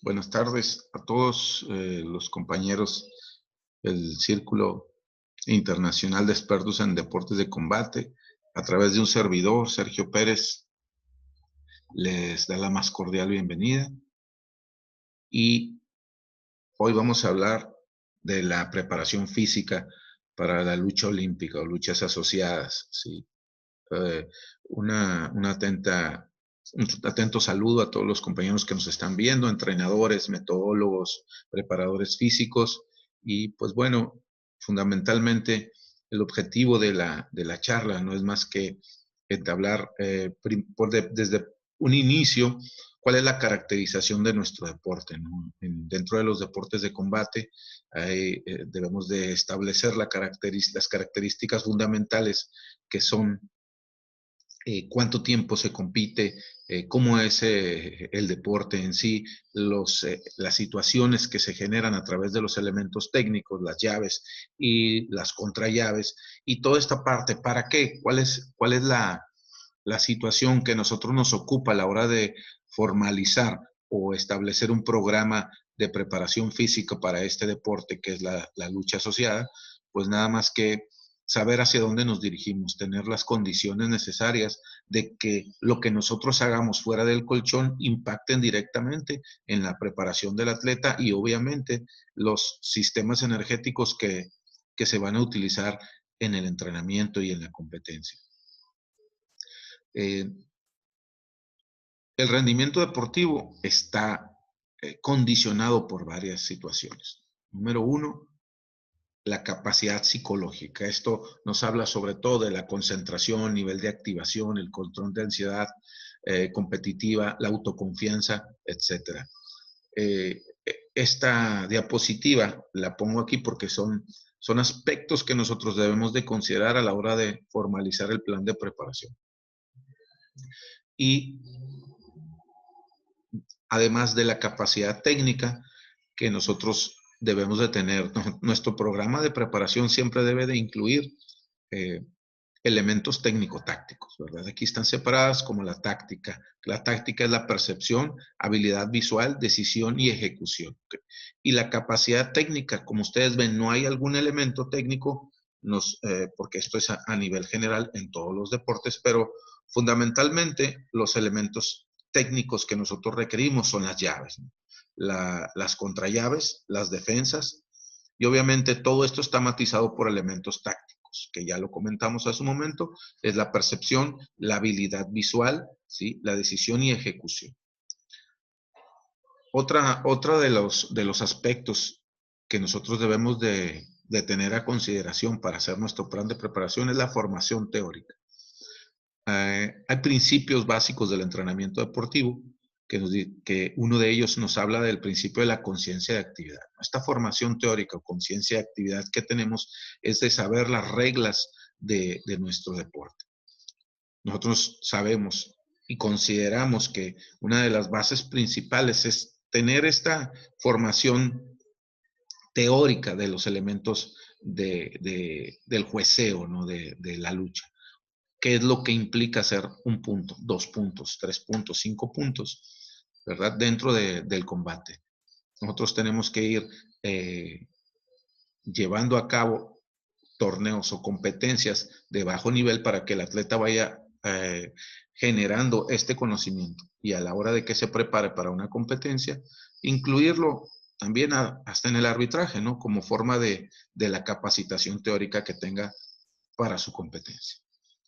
Buenas tardes a todos los compañeros del Círculo Internacional de Expertos en Deportes de Combate. A través de un servidor, Sergio Pérez, les da la más cordial bienvenida. Y hoy vamos a hablar de la preparación física para la lucha olímpica o luchas asociadas, ¿sí? Eh, un atento saludo a todos los compañeros que nos están viendo, entrenadores, metodólogos, preparadores físicos. Y pues bueno, fundamentalmente el objetivo de la charla no es más que entablar desde un inicio cuál es la caracterización de nuestro deporte, ¿no? Dentro de los deportes de combate debemos de establecer las características fundamentales que son cuánto tiempo se compite, cómo es el deporte en sí, las situaciones que se generan a través de los elementos técnicos, las llaves y las contrallaves, y toda esta parte, ¿para qué? ¿Cuál es la situación que nosotros nos ocupa a la hora de formalizar o establecer un programa de preparación física para este deporte que es la lucha asociada? Pues nada más que saber hacia dónde nos dirigimos, tener las condiciones necesarias de que lo que nosotros hagamos fuera del colchón impacten directamente en la preparación del atleta y obviamente los sistemas energéticos que se van a utilizar en el entrenamiento y en la competencia. Eh, el rendimiento deportivo está condicionado por varias situaciones. Número uno, la capacidad psicológica. Esto nos habla sobre todo de la concentración, nivel de activación, el control de ansiedad competitiva, la autoconfianza, etcétera. Esta diapositiva la pongo aquí porque son aspectos que nosotros debemos de considerar a la hora de formalizar el plan de preparación. Y además de la capacidad técnica que nosotros debemos de tener, nuestro programa de preparación siempre debe de incluir eh, elementos técnico-tácticos, ¿verdad? Aquí están separadas como la táctica. La táctica es la percepción, habilidad visual, decisión y ejecución. ¿Okay? Y la capacidad técnica, como ustedes ven, no hay algún elemento técnico, porque esto es a nivel general en todos los deportes, pero fundamentalmente los elementos técnicos que nosotros requerimos son las llaves, ¿no? Las contrallaves, las defensas, y obviamente todo esto está matizado por elementos tácticos, que ya lo comentamos hace un momento, es la percepción, la habilidad visual, ¿sí? La decisión y ejecución. Otra de los aspectos que nosotros debemos de tener a consideración para hacer nuestro plan de preparación es la formación teórica. Hay principios básicos del entrenamiento deportivo que uno de ellos nos habla del principio de la conciencia de actividad. Esta formación teórica o conciencia de actividad que tenemos es de saber las reglas de nuestro deporte. Nosotros sabemos y consideramos que una de las bases principales es tener esta formación teórica de los elementos del jueceo, ¿no? de la lucha. ¿Qué es lo que implica hacer un punto, 2 puntos, 3 puntos, 5 puntos, ¿verdad? Dentro del combate. Nosotros tenemos que ir llevando a cabo torneos o competencias de bajo nivel para que el atleta vaya generando este conocimiento y a la hora de que se prepare para una competencia, incluirlo también hasta en el arbitraje, ¿no? Como forma de la capacitación teórica que tenga para su competencia.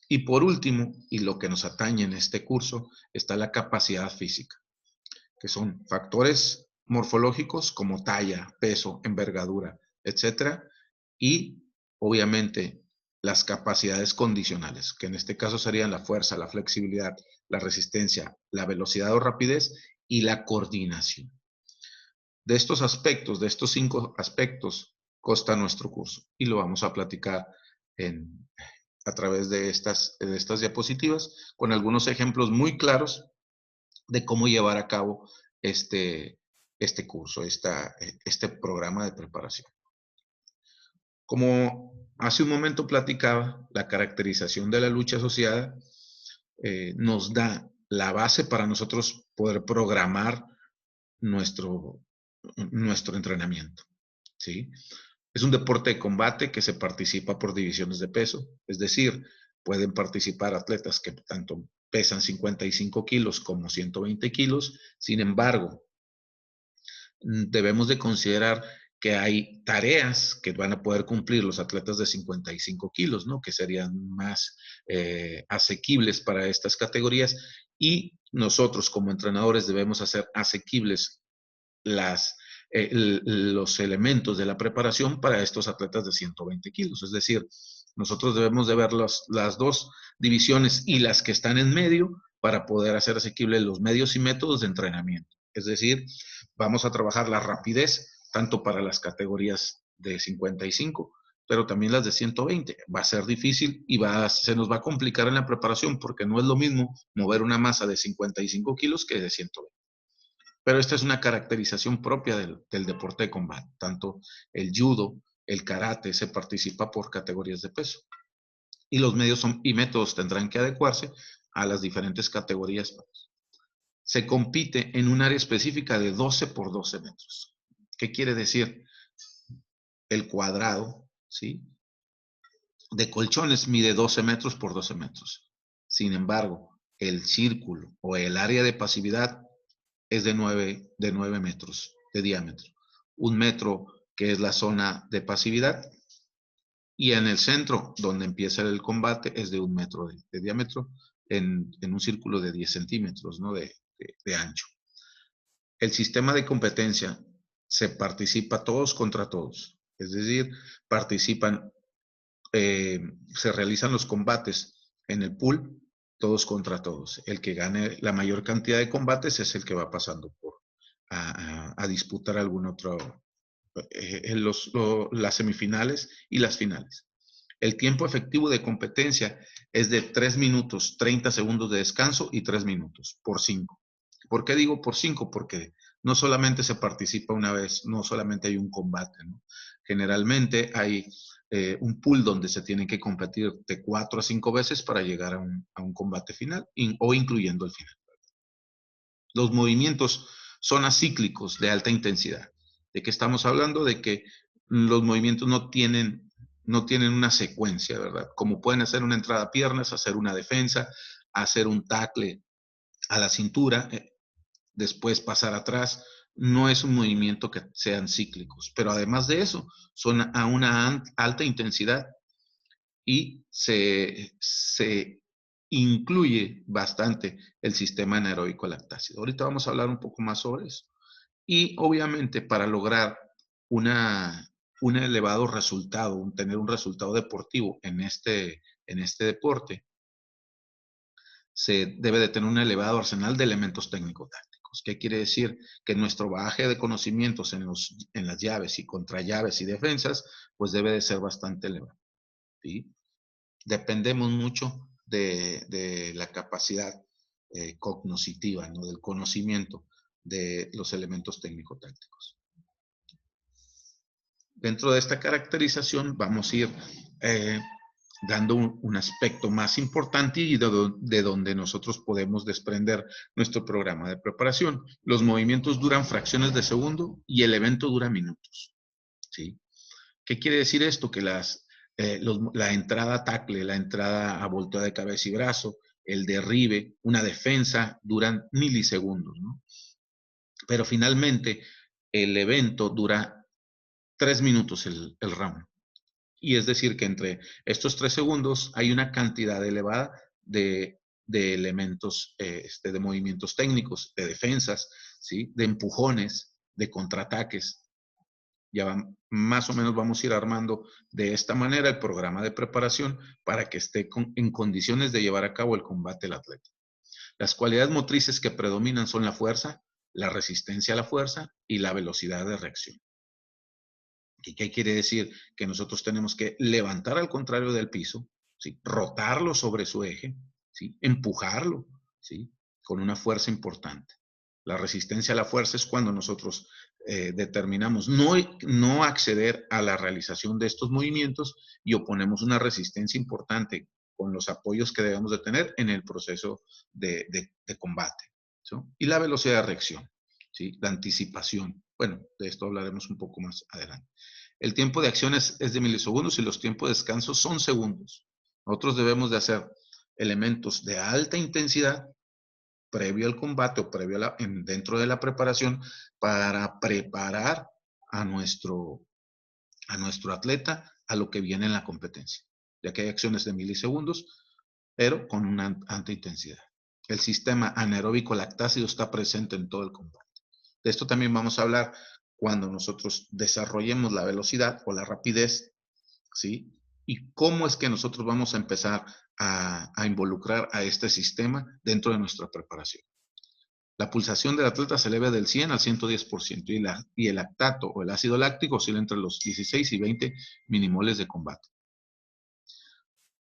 Y por último, y lo que nos atañe en este curso, está la capacidad física, que son factores morfológicos como talla, peso, envergadura, etcétera, y obviamente las capacidades condicionales, que en este caso serían la fuerza, la flexibilidad, la resistencia, la velocidad o rapidez y la coordinación. De estos aspectos, de estos 5 aspectos, consta nuestro curso y lo vamos a platicar a través de estas diapositivas con algunos ejemplos muy claros de cómo llevar a cabo este curso, este programa de preparación. Como hace un momento platicaba, la caracterización de la lucha asociada nos da la base para nosotros poder programar nuestro, nuestro entrenamiento, ¿sí? Es un deporte de combate que se participa por divisiones de peso, es decir, pueden participar atletas que tanto pesan 55 kilos como 120 kilos, sin embargo, debemos de considerar que hay tareas que van a poder cumplir los atletas de 55 kilos, ¿no? Que serían más asequibles para estas categorías y nosotros como entrenadores debemos hacer asequibles las, los elementos de la preparación para estos atletas de 120 kilos. Es decir, nosotros debemos de ver las dos divisiones y las que están en medio para poder hacer asequibles los medios y métodos de entrenamiento. Es decir, vamos a trabajar la rapidez tanto para las categorías de 55, pero también las de 120. Va a ser difícil y se nos va a complicar en la preparación porque no es lo mismo mover una masa de 55 kilos que de 120. Pero esta es una caracterización propia del deporte de combate. Tanto el judo, el karate, se participa por categorías de peso. Y los medios y métodos tendrán que adecuarse a las diferentes categorías. Se compite en un área específica de 12 por 12 metros. ¿Qué quiere decir? El cuadrado, ¿sí? De colchones mide 12 metros por 12 metros. Sin embargo, el círculo o el área de pasividad es de 9 metros de diámetro. 1 metro que es la zona de pasividad y en el centro donde empieza el combate es de 1 metro de diámetro en un círculo de 10 centímetros, ¿no? de ancho. El sistema de competencia se participa todos contra todos, es decir, participan, se realizan los combates en el pool todos contra todos. El que gane la mayor cantidad de combates es el que va pasando a disputar algún otro, las semifinales y las finales. El tiempo efectivo de competencia es de 3 minutos, 30 segundos de descanso y 3 minutos por 5. ¿Por qué digo por 5? Porque no solamente se participa una vez, no solamente hay un combate, ¿no? Generalmente hay un pool donde se tiene que competir de 4 a 5 veces para llegar a un combate final o incluyendo el final. Los movimientos son acíclicos de alta intensidad. ¿De qué estamos hablando? De que los movimientos no tienen una secuencia, ¿verdad? Como pueden hacer una entrada a piernas, hacer una defensa, hacer un tackle a la cintura, después pasar atrás. No es un movimiento que sean cíclicos, pero además de eso, son a una alta intensidad y se incluye bastante el sistema anaeróbico lactácido. Ahorita vamos a hablar un poco más sobre eso. Y obviamente para lograr un elevado resultado, tener un resultado deportivo en este deporte, se debe de tener un elevado arsenal de elementos técnico-tácticos. ¿Qué quiere decir? Que nuestro bagaje de conocimientos en las llaves y contrallaves y defensas, pues debe de ser bastante elevado. ¿Sí? Dependemos mucho de la capacidad cognoscitiva, ¿no? Del conocimiento de los elementos técnico-tácticos. Dentro de esta caracterización vamos a ir dando un aspecto más importante y de donde nosotros podemos desprender nuestro programa de preparación. Los movimientos duran fracciones de segundo y el evento dura minutos. ¿Sí? ¿Qué quiere decir esto? Que la entrada a tackle, la entrada a voltea de cabeza y brazo, el derribe, una defensa, duran milisegundos, ¿no? Pero finalmente el evento dura 3 minutos el round. Y es decir, que entre estos 3 segundos hay una cantidad elevada de elementos, de movimientos técnicos, de defensas, ¿sí? De empujones, de contraataques. Ya más o menos vamos a ir armando de esta manera el programa de preparación para que esté en condiciones de llevar a cabo el combate del atleta. Las cualidades motrices que predominan son la fuerza, la resistencia a la fuerza y la velocidad de reacción. ¿Y qué quiere decir? Que nosotros tenemos que levantar al contrario del piso, ¿sí? Rotarlo sobre su eje, ¿sí? Empujarlo, ¿sí? Con una fuerza importante. La resistencia a la fuerza es cuando nosotros determinamos no acceder a la realización de estos movimientos y oponemos una resistencia importante con los apoyos que debemos de tener en el proceso de combate. ¿Sí? Y la velocidad de reacción. ¿sí? La anticipación. Bueno, de esto hablaremos un poco más adelante. El tiempo de acción es de milisegundos y los tiempos de descanso son segundos. Nosotros debemos de hacer elementos de alta intensidad previo al combate o previo dentro de la preparación para preparar a nuestro atleta a lo que viene en la competencia, ya que hay acciones de milisegundos, pero con una alta intensidad. El sistema anaeróbico lactácido está presente en todo el combate. De esto también vamos a hablar cuando nosotros desarrollemos la velocidad o la rapidez, ¿sí? Y cómo es que nosotros vamos a empezar a involucrar a este sistema dentro de nuestra preparación. La pulsación del atleta se eleva del 100 al 110% y el lactato o el ácido láctico oscila entre los 16 y 20 minimoles de combate.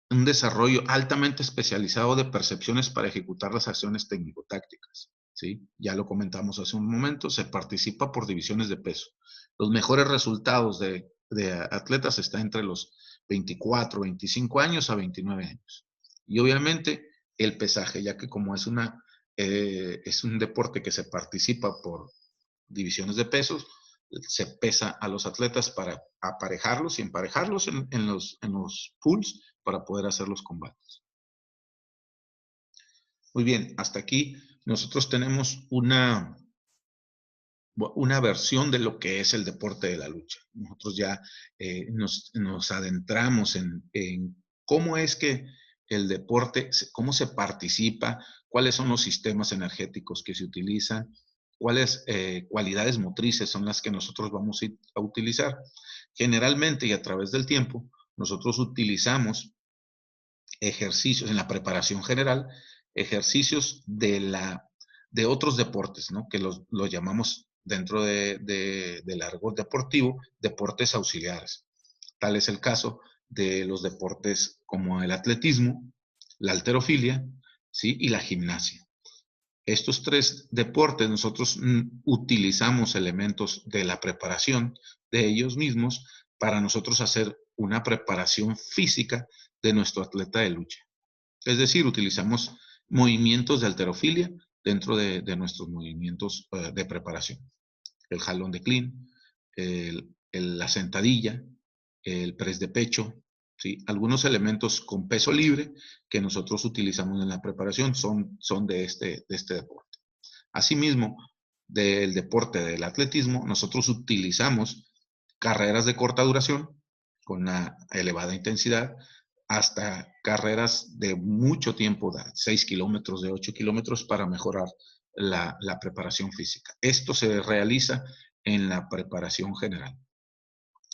Un desarrollo altamente especializado de percepciones para ejecutar las acciones técnico-tácticas, ¿sí? Ya lo comentamos hace un momento, se participa por divisiones de peso. Los mejores resultados de atletas están entre los 24, 25 años a 29 años. Y obviamente el pesaje, ya que como es un deporte que se participa por divisiones de pesos, se pesa a los atletas para aparejarlos y emparejarlos en los pools para poder hacer los combates. Muy bien, hasta aquí nosotros tenemos una versión de lo que es el deporte de la lucha. Nosotros ya nos adentramos en cómo es que el deporte, cómo se participa, cuáles son los sistemas energéticos que se utilizan, cuáles cualidades motrices son las que nosotros vamos a utilizar. Generalmente y a través del tiempo, nosotros utilizamos ejercicios en la preparación general, ejercicios de otros deportes, ¿no? Que los llamamos dentro del argot deportivo, deportes auxiliares. Tal es el caso de los deportes como el atletismo, la halterofilia, ¿sí? Y la gimnasia. Estos tres deportes nosotros utilizamos elementos de la preparación de ellos mismos para nosotros hacer una preparación física de nuestro atleta de lucha. Es decir, utilizamos movimientos de halterofilia dentro de nuestros movimientos de preparación. El jalón de clean, la sentadilla, el press de pecho, ¿sí? Algunos elementos con peso libre que nosotros utilizamos en la preparación son de este deporte. Asimismo, del deporte del atletismo, nosotros utilizamos carreras de corta duración con una elevada intensidad hasta carreras de mucho tiempo, de 6 kilómetros, de 8 kilómetros, para mejorar la preparación física. Esto se realiza en la preparación general.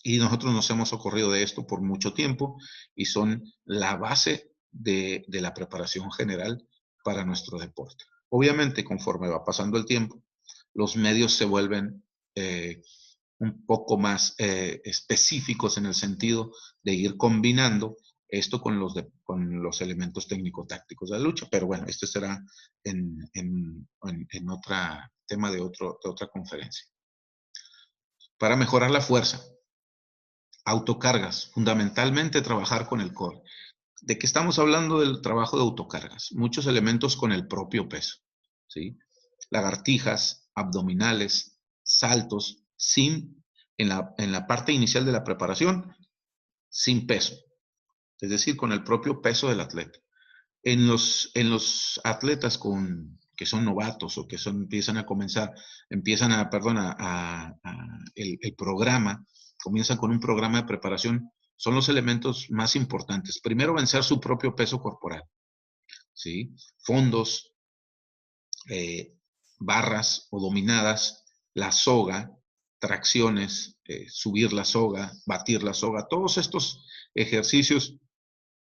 Y nosotros nos hemos ocurrido de esto por mucho tiempo y son la base de la preparación general para nuestro deporte. Obviamente, conforme va pasando el tiempo, los medios se vuelven un poco más específicos en el sentido de ir combinando esto con los elementos técnico-tácticos de la lucha. Pero bueno, este será en otro tema de otra conferencia. Para mejorar la fuerza, autocargas, fundamentalmente trabajar con el core. ¿De qué estamos hablando del trabajo de autocargas? Muchos elementos con el propio peso, ¿sí? Lagartijas, abdominales, saltos, en la parte inicial de la preparación, sin peso, es decir, con el propio peso del atleta. En los atletas que son novatos o que empiezan el programa, comienzan con un programa de preparación, son los elementos más importantes. Primero, vencer su propio peso corporal, ¿sí? Fondos, barras o dominadas, la soga, tracciones, subir la soga, batir la soga, todos estos ejercicios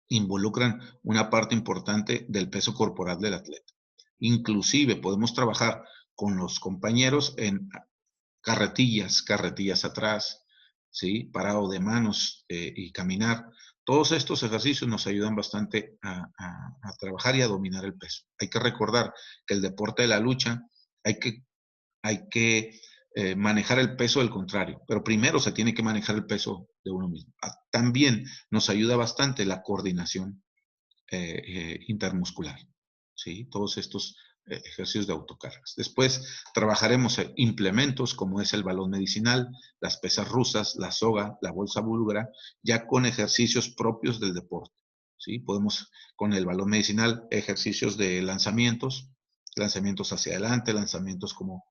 involucran una parte importante del peso corporal del atleta. Inclusive podemos trabajar con los compañeros en carretillas atrás, ¿sí? Parado de manos y caminar. Todos estos ejercicios nos ayudan bastante a trabajar y a dominar el peso. Hay que recordar que el deporte de la lucha hay que manejar el peso del contrario, pero primero se tiene que manejar el peso de uno mismo. También nos ayuda bastante la coordinación intermuscular, ¿sí? Todos estos ejercicios de autocargas. Después trabajaremos implementos como es el balón medicinal, las pesas rusas, la soga, la bolsa búlgara, ya con ejercicios propios del deporte. ¿Sí? Podemos con el balón medicinal ejercicios de lanzamientos hacia adelante, lanzamientos como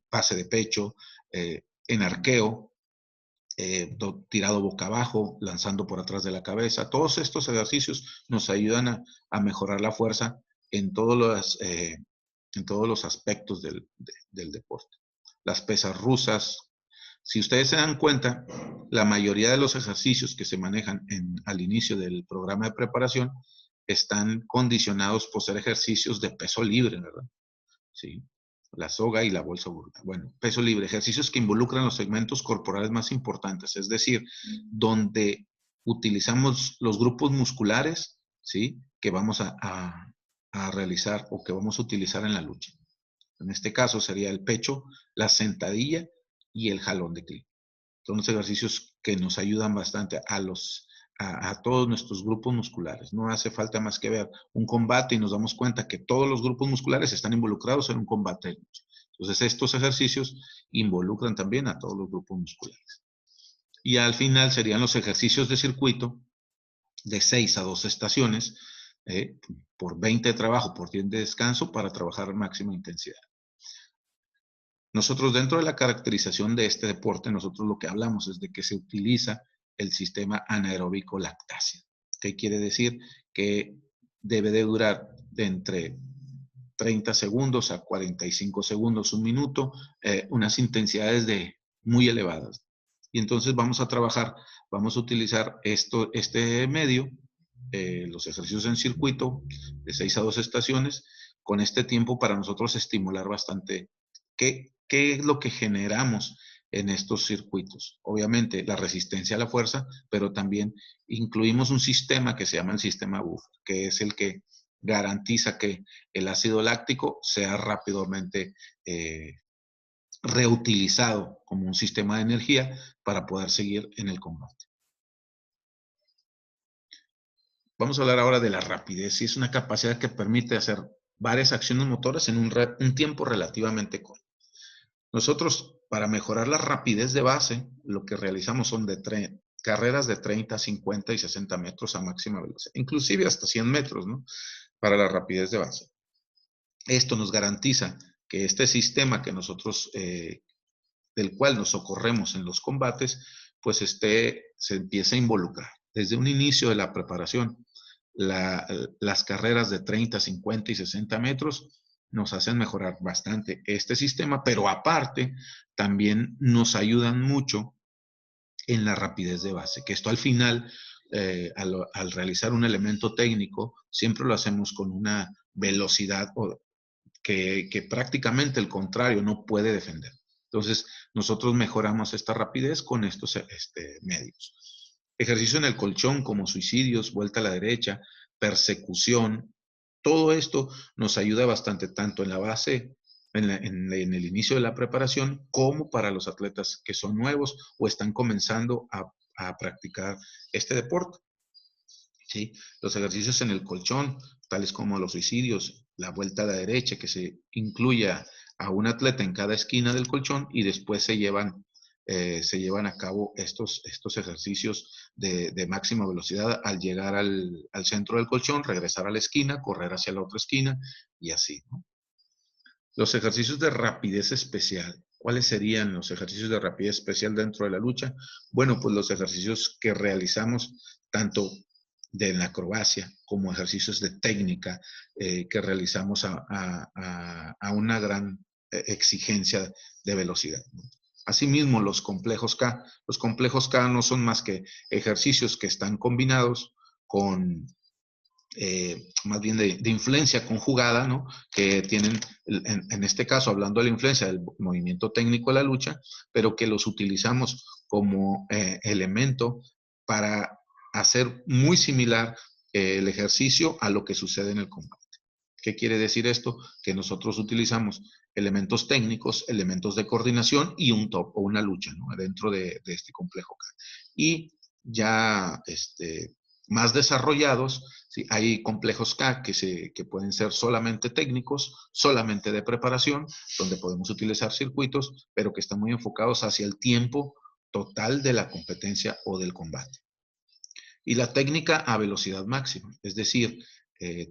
pase de pecho, en arqueo, tirado boca abajo, lanzando por atrás de la cabeza. Todos estos ejercicios nos ayudan a mejorar la fuerza en en todos los aspectos del deporte. Las pesas rusas. Si ustedes se dan cuenta, la mayoría de los ejercicios que se manejan al inicio del programa de preparación están condicionados por ser ejercicios de peso libre, ¿verdad? Sí. La soga y la bolsa burda. Bueno, peso libre, ejercicios que involucran los segmentos corporales más importantes, es decir, donde utilizamos los grupos musculares, ¿sí? Que vamos a realizar o que vamos a utilizar en la lucha. En este caso sería el pecho, la sentadilla y el jalón de clic. Son los ejercicios que nos ayudan bastante a todos nuestros grupos musculares. No hace falta más que ver un combate y nos damos cuenta que todos los grupos musculares están involucrados en un combate de lucha. Entonces, estos ejercicios involucran también a todos los grupos musculares. Y al final serían los ejercicios de circuito de 6 a 12 estaciones, por 20 de trabajo, por 10 de descanso, para trabajar máxima intensidad. Nosotros dentro de la caracterización de este deporte, nosotros lo que hablamos es de que se utiliza el sistema anaeróbico lactasia. ¿Qué quiere decir? Que debe de durar de entre 30 segundos a 45 segundos, un minuto, unas intensidades muy elevadas. Y entonces vamos a trabajar, vamos a utilizar este medio, los ejercicios en circuito de 6 a 12 estaciones, con este tiempo para nosotros estimular bastante. ¿Qué es lo que generamos en estos circuitos? Obviamente la resistencia a la fuerza, pero también incluimos un sistema que se llama el sistema buffer, que es el que garantiza que el ácido láctico sea rápidamente reutilizado como un sistema de energía para poder seguir en el combate. Vamos a hablar ahora de la rapidez, y es una capacidad que permite hacer varias acciones motoras en un tiempo relativamente corto. Nosotros, para mejorar la rapidez de base, lo que realizamos son carreras de 30, 50 y 60 metros a máxima velocidad, inclusive hasta 100 metros, ¿no? Para la rapidez de base. Esto nos garantiza que este sistema que nosotros, del cual nos socorremos en los combates, pues se empieza a involucrar. Desde un inicio de la preparación, las carreras de 30, 50 y 60 metros nos hacen mejorar bastante este sistema, pero aparte también nos ayudan mucho en la rapidez de base, que esto al final, al realizar un elemento técnico, siempre lo hacemos con una velocidad que prácticamente el contrario no puede defender. Entonces, nosotros mejoramos esta rapidez con estos medios. Ejercicio en el colchón como suicidios, vuelta a la derecha, persecución, todo esto nos ayuda bastante tanto en la base, en el inicio de la preparación, como para los atletas que son nuevos o están comenzando a practicar este deporte. ¿Sí? Los ejercicios en el colchón, tales como los suicidios, la vuelta a la derecha, que se incluya a un atleta en cada esquina del colchón y después se llevan a cabo estos ejercicios de máxima velocidad al llegar al centro del colchón, regresar a la esquina, correr hacia la otra esquina y así, ¿no? Los ejercicios de rapidez especial. ¿Cuáles serían los ejercicios de rapidez especial dentro de la lucha? Bueno, pues los ejercicios que realizamos tanto de la acrobacia como ejercicios de técnica que realizamos a una gran exigencia de velocidad. Asimismo, los complejos K. Los complejos K no son más que ejercicios que están combinados con más bien de influencia conjugada, ¿no? Que tienen, en este caso, hablando de la influencia del movimiento técnico de la lucha, pero que los utilizamos como elemento para hacer muy similar el ejercicio a lo que sucede en el combate. ¿Qué quiere decir esto? Que nosotros utilizamos elementos técnicos, elementos de coordinación y un top o una lucha, ¿no? Dentro de este complejo K. Y ya más desarrollados ¿sí? Hay complejos K que pueden ser solamente técnicos, solamente de preparación, donde podemos utilizar circuitos, pero que están muy enfocados hacia el tiempo total de la competencia o del combate. Y la técnica a velocidad máxima, es decir,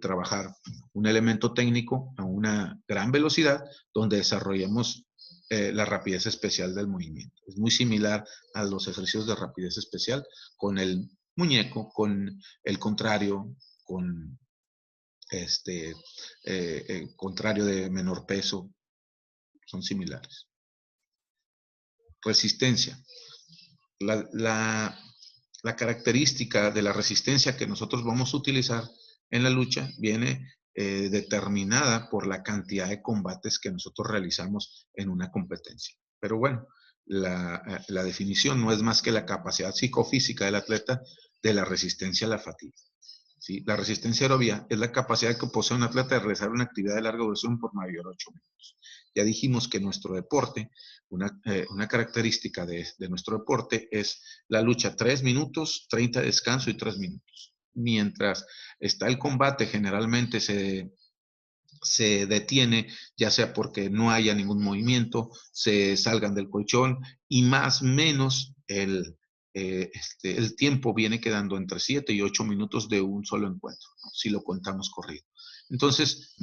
trabajar un elemento técnico a una gran velocidad donde desarrollemos la rapidez especial del movimiento. Es muy similar a los ejercicios de rapidez especial con el muñeco, con el contrario, con contrario de menor peso, son similares. Resistencia. La, la, la característica de la resistencia que nosotros vamos a utilizar en la lucha viene determinada por la cantidad de combates que nosotros realizamos en una competencia. Pero bueno, la definición no es más que la capacidad psicofísica del atleta de la resistencia a la fatiga. ¿Sí? La resistencia aerobia es la capacidad que posee un atleta de realizar una actividad de larga duración por mayor de 8 minutos. Ya dijimos que nuestro deporte, una característica de nuestro deporte es la lucha 3 minutos, 30 de descanso y 3 minutos. Mientras está el combate, generalmente se detiene, ya sea porque no haya ningún movimiento, se salgan del colchón y más o menos el tiempo viene quedando entre 7 y 8 minutos de un solo encuentro, ¿no? Si lo contamos corrido. Entonces,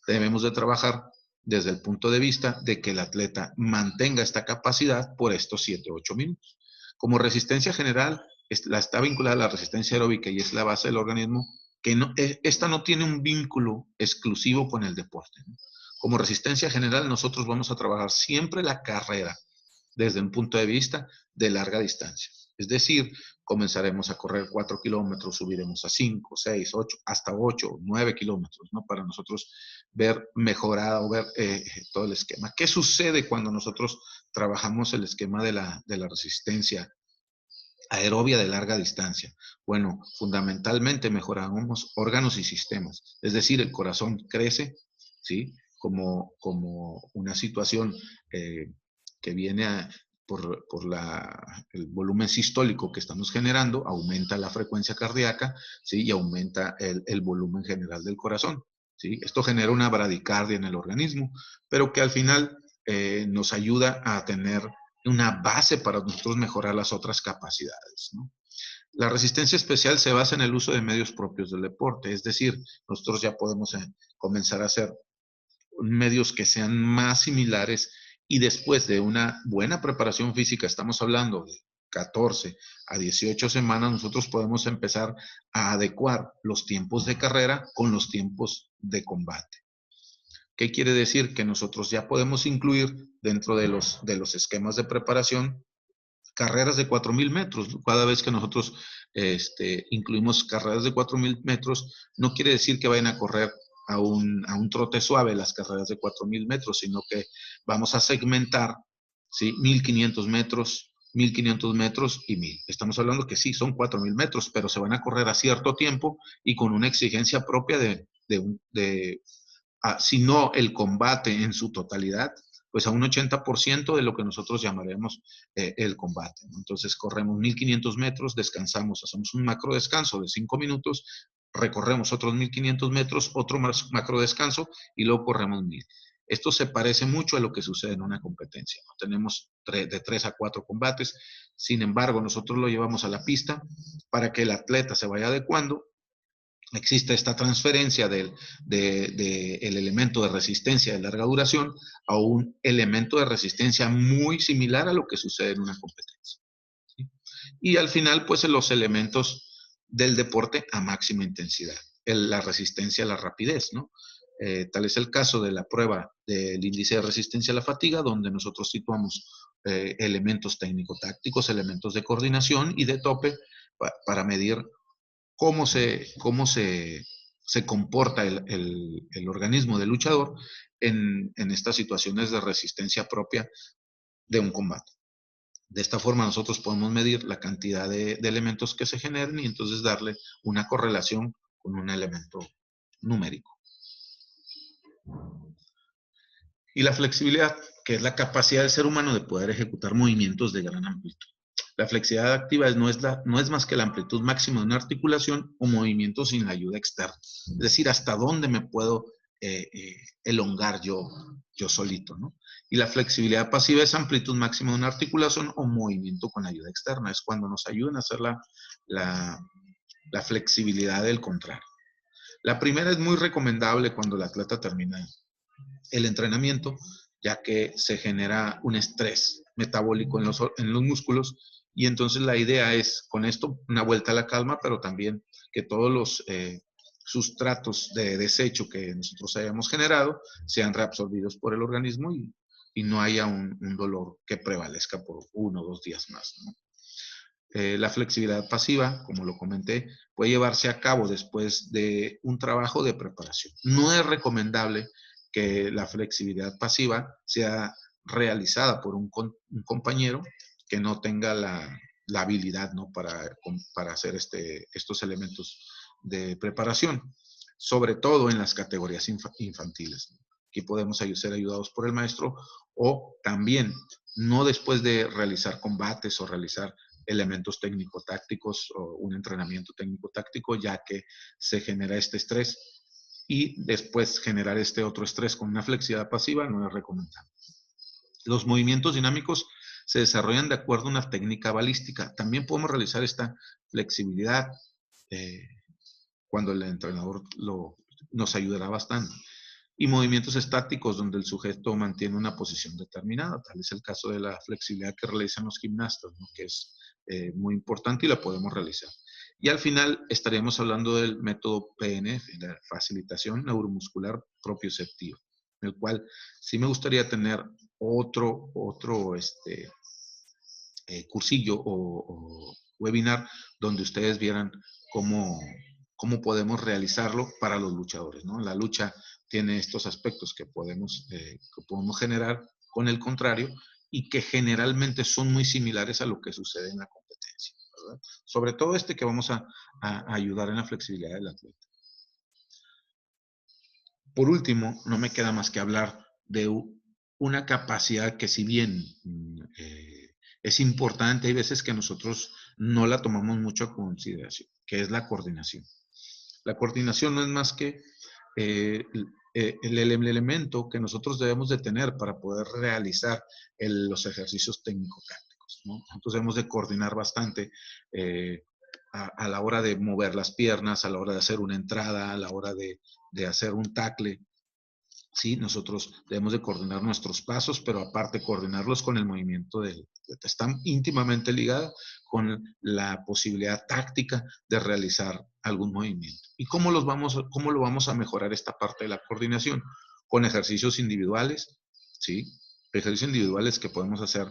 debemos de trabajar desde el punto de vista de que el atleta mantenga esta capacidad por estos 7 o 8 minutos. Como resistencia general, está vinculada a la resistencia aeróbica y es la base del organismo, que no, esta no tiene un vínculo exclusivo con el deporte, ¿no? Como resistencia general, nosotros vamos a trabajar siempre la carrera desde un punto de vista de larga distancia. Es decir, comenzaremos a correr 4 kilómetros, subiremos a 5, 6, 8, hasta 8, 9 kilómetros, ¿no? Para nosotros ver mejorada o ver todo el esquema. ¿Qué sucede cuando nosotros trabajamos el esquema de la resistencia aerobia de larga distancia? Bueno, fundamentalmente mejoramos órganos y sistemas, es decir, el corazón crece, ¿sí? Como una situación que viene el volumen sistólico que estamos generando, aumenta la frecuencia cardíaca, ¿sí? Y aumenta el volumen general del corazón, ¿sí? Esto genera una bradicardia en el organismo, pero que al final nos ayuda a tener una base para nosotros mejorar las otras capacidades, ¿no? La resistencia especial se basa en el uso de medios propios del deporte, es decir, nosotros ya podemos comenzar a hacer medios que sean más similares y después de una buena preparación física, estamos hablando de 14 a 18 semanas, nosotros podemos empezar a adecuar los tiempos de carrera con los tiempos de combate. ¿Qué quiere decir? Que nosotros ya podemos incluir dentro de los esquemas de preparación carreras de 4,000 metros. Cada vez que nosotros incluimos carreras de 4,000 metros, no quiere decir que vayan a correr a un trote suave las carreras de 4,000 metros, sino que vamos a segmentar, ¿sí? 1,500 metros, 1,500 metros y 1,000. Estamos hablando que sí, son 4,000 metros, pero se van a correr a cierto tiempo y con una exigencia propia si no el combate en su totalidad, pues a un 80% de lo que nosotros llamaremos el combate, ¿no? Entonces corremos 1,500 metros, descansamos, hacemos un macro descanso de 5 minutos, recorremos otros 1,500 metros, otro macro descanso y luego corremos 1,000. Esto se parece mucho a lo que sucede en una competencia, ¿no? Tenemos de 3 a 4 combates, sin embargo, nosotros lo llevamos a la pista para que el atleta se vaya adecuando. Existe esta transferencia del elemento de resistencia de larga duración a un elemento de resistencia muy similar a lo que sucede en una competencia, ¿sí? Y al final, pues los elementos del deporte a máxima intensidad, la resistencia a la rapidez, ¿no? Tal es el caso de la prueba del índice de resistencia a la fatiga, donde nosotros situamos elementos técnico-tácticos, elementos de coordinación y de tope para medir cómo se comporta el organismo del luchador en estas situaciones de resistencia propia de un combate. De esta forma nosotros podemos medir la cantidad de elementos que se generen y entonces darle una correlación con un elemento numérico. Y la flexibilidad, que es la capacidad del ser humano de poder ejecutar movimientos de gran amplitud. La flexibilidad activa no es más que la amplitud máxima de una articulación o movimiento sin la ayuda externa. Es decir, hasta dónde me puedo elongar yo solito, ¿no? Y la flexibilidad pasiva es amplitud máxima de una articulación o movimiento con ayuda externa. Es cuando nos ayudan a hacer la flexibilidad del contrario. La primera es muy recomendable cuando el atleta termina el entrenamiento, ya que se genera un estrés metabólico en los músculos, y entonces la idea es, con esto, una vuelta a la calma, pero también que todos los sustratos de desecho que nosotros hayamos generado sean reabsorbidos por el organismo y no haya un dolor que prevalezca por 1 o 2 días más, ¿no? La flexibilidad pasiva, como lo comenté, puede llevarse a cabo después de un trabajo de preparación. No es recomendable que la flexibilidad pasiva sea realizada por un compañero que no tenga la habilidad, ¿no?, para hacer estos elementos de preparación, sobre todo en las categorías infantiles. Aquí podemos ser ayudados por el maestro, o también no después de realizar combates o realizar elementos técnico-tácticos o un entrenamiento técnico-táctico, ya que se genera este estrés, y después generar este otro estrés con una flexibilidad pasiva no es recomendable. Los movimientos dinámicos se desarrollan de acuerdo a una técnica balística. También podemos realizar esta flexibilidad cuando el entrenador nos ayudará bastante. Y movimientos estáticos donde el sujeto mantiene una posición determinada. Tal es el caso de la flexibilidad que realizan los gimnastas, ¿no?, que es muy importante y la podemos realizar. Y al final estaríamos hablando del método PNF, la facilitación neuromuscular propioceptiva, en el cual sí me gustaría tener otro cursillo o webinar donde ustedes vieran cómo podemos realizarlo para los luchadores, ¿no? La lucha tiene estos aspectos que podemos generar con el contrario, y que generalmente son muy similares a lo que sucede en la competencia, ¿verdad? Sobre todo que vamos a ayudar en la flexibilidad del atleta. Por último, no me queda más que hablar de una capacidad que, si bien es importante, hay veces que nosotros no la tomamos mucho a consideración, que es la coordinación. La coordinación no es más que el elemento que nosotros debemos de tener para poder realizar los ejercicios técnico-tácticos, ¿no? Entonces debemos de coordinar bastante a la hora de mover las piernas, a la hora de hacer una entrada, a la hora de hacer un tackle. Sí, nosotros debemos de coordinar nuestros pasos, pero aparte coordinarlos con el movimiento están íntimamente ligadas con la posibilidad táctica de realizar algún movimiento. ¿Y cómo lo vamos a mejorar esta parte de la coordinación? Con ejercicios individuales, ¿sí? Ejercicios individuales que podemos hacer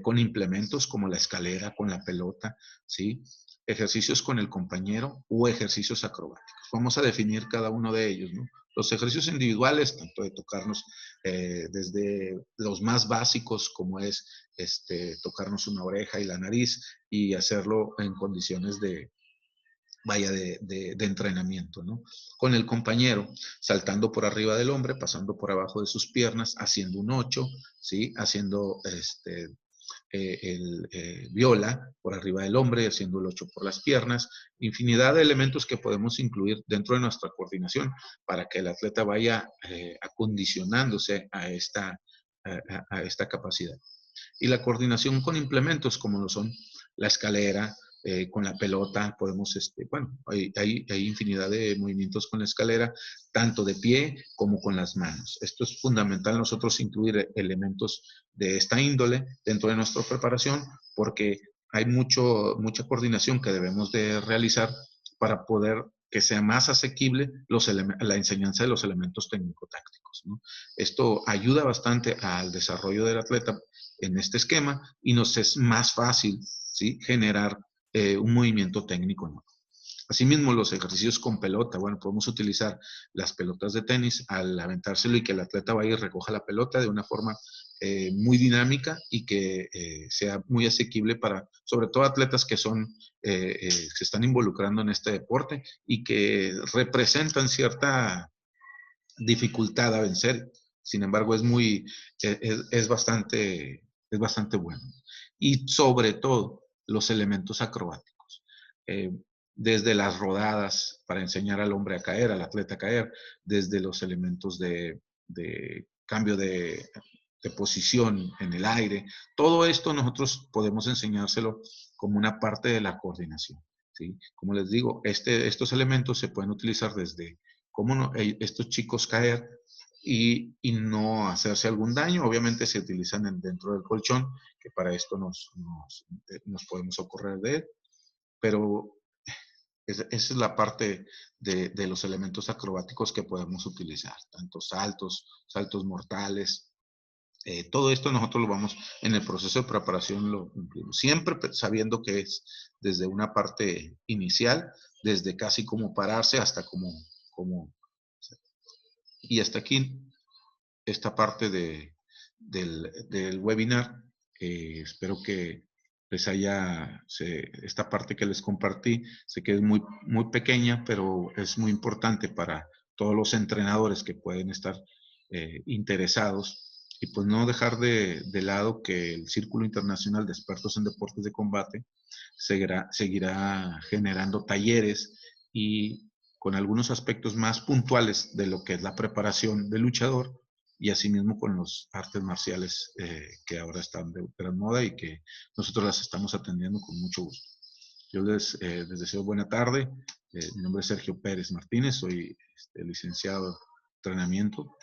con implementos como la escalera, con la pelota, ¿sí? Ejercicios con el compañero o ejercicios acrobáticos. Vamos a definir cada uno de ellos, ¿no? Los ejercicios individuales, tanto de tocarnos desde los más básicos, como es tocarnos una oreja y la nariz, y hacerlo en condiciones de entrenamiento, ¿no? Con el compañero, saltando por arriba del hombre, pasando por abajo de sus piernas, haciendo un 8, ¿sí? Haciendo viola por arriba del hombre, haciendo el 8 por las piernas, infinidad de elementos que podemos incluir dentro de nuestra coordinación para que el atleta vaya acondicionándose a esta capacidad. Y la coordinación con implementos como lo son la escalera, con la pelota, podemos, hay infinidad de movimientos con la escalera, tanto de pie como con las manos. Esto es fundamental, nosotros incluir elementos de esta índole dentro de nuestra preparación, porque hay mucha coordinación que debemos de realizar para poder que sea más asequible la enseñanza de los elementos técnico-tácticos, ¿no? Esto ayuda bastante al desarrollo del atleta en este esquema, y nos es más fácil, ¿sí?, generar un movimiento técnico, ¿no? Asimismo, los ejercicios con pelota, bueno, podemos utilizar las pelotas de tenis al aventárselo y que el atleta vaya y recoja la pelota de una forma muy dinámica y que sea muy asequible para, sobre todo, atletas que se están involucrando en este deporte y que representan cierta dificultad a vencer. Sin embargo, es bastante bueno. Y sobre todo, los elementos acrobáticos. Eh, desde las rodadas para enseñar al hombre a caer, al atleta a caer, desde los elementos de cambio de posición en el aire. Todo esto nosotros podemos enseñárselo como una parte de la coordinación. ¿Sí? Como les digo, estos elementos se pueden utilizar desde cómo estos chicos caer y no hacerse algún daño. Obviamente se utilizan dentro del colchón, que para esto nos podemos socorrer de él, pero esa es la parte de los elementos acrobáticos que podemos utilizar, tanto saltos, saltos mortales. Todo esto nosotros lo vamos en el proceso de preparación, lo cumplimos, siempre sabiendo que es desde una parte inicial, desde casi como pararse hasta como y hasta aquí esta parte del webinar. Espero que les esta parte que les compartí, sé que es muy pequeña, pero es muy importante para todos los entrenadores que pueden estar interesados. Y pues no dejar de lado que el Círculo Internacional de Expertos en Deportes de Combate seguirá generando talleres y con algunos aspectos más puntuales de lo que es la preparación del luchador y asimismo con los artes marciales que ahora están de gran moda y que nosotros las estamos atendiendo con mucho gusto. Yo les deseo buena tarde. Mi nombre es Sergio Pérez Martínez, soy licenciado en entrenamiento.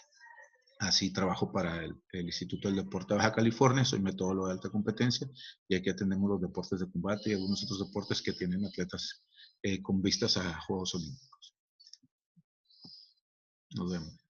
Así trabajo para el Instituto del Deporte de Baja California, soy metodólogo de alta competencia y aquí atendemos los deportes de combate y algunos otros deportes que tienen atletas con vistas a Juegos Olímpicos. Nos vemos.